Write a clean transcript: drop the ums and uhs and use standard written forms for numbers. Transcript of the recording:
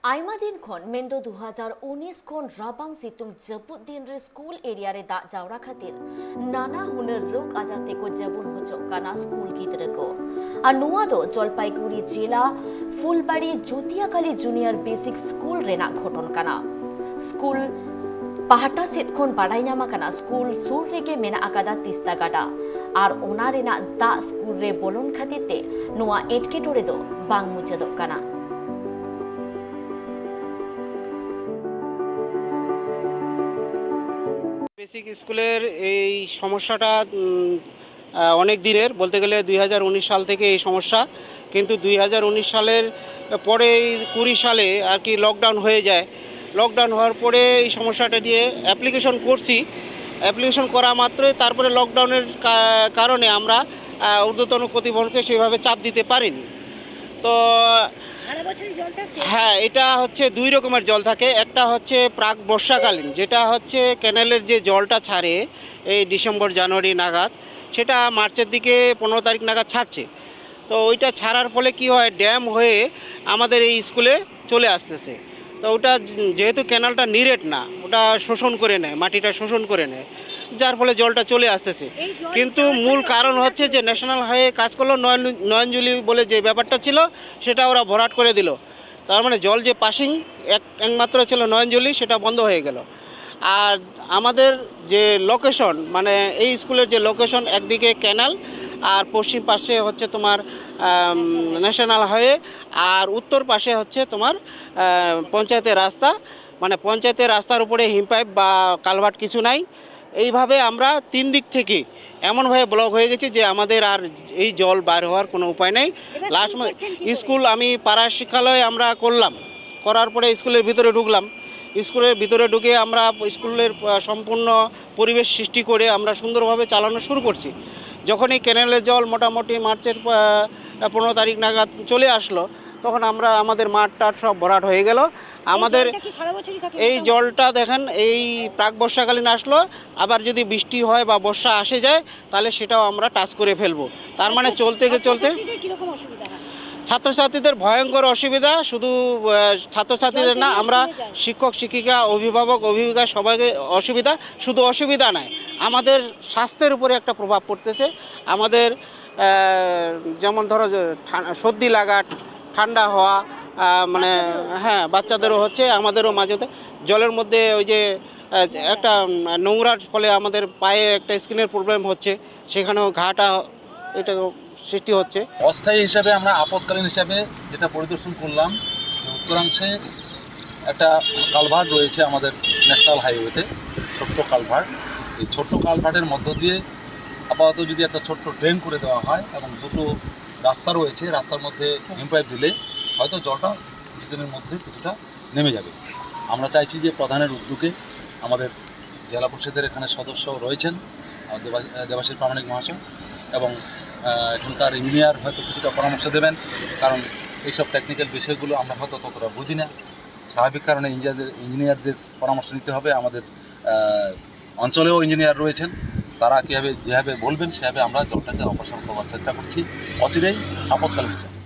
आयमा दिन खन मेंदो 2019 खन राबांग सितुंग जपुत दिन रे स्कूल एरिया रे दा जावरा खातिर नाना हुनर रोग आजार ते को जबुन होचो काना स्कूल गिदरे को आ नुआ दो जलपाईगुड़ी जिला फुलबाड़ी जुतियाकाली जूनियर बेसिक स्कूल रेना घटन काना स्कूल पाहाटा सेट खन बाडाई नामा काना स्कूल सुर रेगे मेना आकादा तिस्ता गाडा आर ओना रेना दा स्कूल रे बोलन खातिर ते नुआ एटकेटोरे दो बांग मुचेदो काना বেসিক স্কুলের এই সমস্যাটা অনেক দিনের বলতে গেলে 2019 সাল থেকে এই সমস্যা, কিন্তু 2019 সালের পরে 20 সালে আর কি লকডাউন হয়ে যায়। লকডাউন হওয়ার পরে এই সমস্যাটা নিয়ে অ্যাপ্লিকেশন করছি। অ্যাপ্লিকেশন করা মাত্রই তারপরে লকডাউনের কারণে আমরা ঊর্ধ্বতন কর্তৃপক্ষকে সেভাবে চাপ দিতে পারিনি। তো হ্যাঁ, এটা হচ্ছে দুই রকমের জল থাকে। একটা হচ্ছে প্রাক বর্ষাকালীন, যেটা হচ্ছে ক্যানেলের যে জলটা ছাড়ে এই ডিসেম্বর জানুয়ারি নাগাদ, সেটা মার্চের দিকে 15 তারিখ নাগাদ ছাড়ছে। তো ওইটা ছাড়ার ফলে কি হয়, ড্যাম হয়ে আমাদের এই স্কুলে চলে আসতেছে। তো ওটা যেহেতু ক্যানেলটা নিরেট না, ওটা শোষণ করে নেয়, মাটিটা শোষণ করে নেয়, যার ফলে জলটা চলে আসতেছে। কিন্তু মূল কারণ হচ্ছে যে ন্যাশনাল হাইওয়ে কাজ করলো নয়নজুলি বলে যে ব্যাপারটা ছিল সেটা ওরা ভরাট করে দিল। তার মানে জল যে পাসিং একমাত্র ছিল নয়নজুলি, সেটা বন্ধ হয়ে গেল। আর আমাদের যে লোকেশন, মানে এই স্কুলের যে লোকেশন, একদিকে ক্যানাল আর পশ্চিম পাশে হচ্ছে তোমার ন্যাশনাল হাইওয়ে, আর উত্তর পাশে হচ্ছে তোমার পঞ্চায়েতের রাস্তা। মানে পঞ্চায়েতের রাস্তার উপরে হিমপাইপ বা কালভার্ট কিছু নাই। এইভাবে আমরা 3 দিক থেকে এমনভাবে ব্লক হয়ে গেছি যে আমাদের আর এই জল বার হওয়ার কোনো উপায় নেই। লাস্ট স্কুল আমি পাড়া শিক্ষালয়ে আমরা করার পরে স্কুলের ভিতরে ঢুকলাম। স্কুলের ভিতরে ঢুকে আমরা স্কুলের সম্পূর্ণ পরিবেশ সৃষ্টি করে আমরা সুন্দরভাবে চালানো শুরু করছি। যখন এই ক্যানেলের জল মোটামুটি মার্চের 15 তারিখ নাগাদ চলে আসলো, তখন আমাদের মাঠ টাট সব ভরাট হয়ে গেল। আমাদের এই জলটা দেখেন এই প্রাক বর্ষাকালীন আসলো, আবার যদি বৃষ্টি হয় বা বর্ষা আসে যায় তাহলে সেটাও আমরা টাচ করে ফেলবো। তার মানে চলতে ছাত্রছাত্রীদের ভয়ঙ্কর অসুবিধা। শুধু ছাত্রছাত্রীদের না, আমরা শিক্ষক শিক্ষিকা অভিভাবক সবাইকে অসুবিধা। শুধু অসুবিধা নয়, আমাদের স্বাস্থ্যের উপরে একটা প্রভাব পড়তেছে। আমাদের যেমন ধরো সর্দি লাগা, ঠান্ডা হওয়া, মানে হ্যাঁ বাচ্চাদেরও হচ্ছে, আমাদেরও মাঝেতে জলের মধ্যে ওই যে একটা নোংরার ফলে আমাদের পায়ে একটা স্কিনের প্রবলেম হচ্ছে, সেখানেও ঘাটা এটা সৃষ্টি হচ্ছে। অস্থায়ী হিসাবে আমরা আপৎকালীন হিসাবে যেটা পরিদর্শন করলাম, উত্তরাংশে একটা কালভার্ট রয়েছে আমাদের ন্যাশনাল হাইওয়েতে, ছোট্ট কালভার্ট। এই ছোট্ট কালভার্টের মধ্য দিয়ে আপাতত যদি একটা ছোট্ট ড্রেন করে দেওয়া হয় এবং দুটো রাস্তা রয়েছে, রাস্তার মধ্যে হিমপাইপ দিলে হয়তো জলটা কিছুদিনের মধ্যে কিছুটা নেমে যাবে। আমরা চাইছি যে প্রধানের উদ্যোগে আমাদের জেলা পরিষদের এখানে সদস্য রয়েছেন দেবাশিস প্রামাণিক মহাশয়, এবং এখানকার ইঞ্জিনিয়ার হয়তো কিছুটা পরামর্শ দেবেন, কারণ এইসব টেকনিক্যাল বিষয়গুলো আমরা হয়তো ততটা বুঝি না। স্বাভাবিক কারণে ইঞ্জিনিয়ারদের পরামর্শ নিতে হবে। আমাদের অঞ্চলেও ইঞ্জিনিয়ার রয়েছেন, তারা যেভাবে বলবেন সেভাবে আমরা জলটাকে অপসারণ করবার চেষ্টা করছি অচিরেই আপৎকালীন হিসাবে।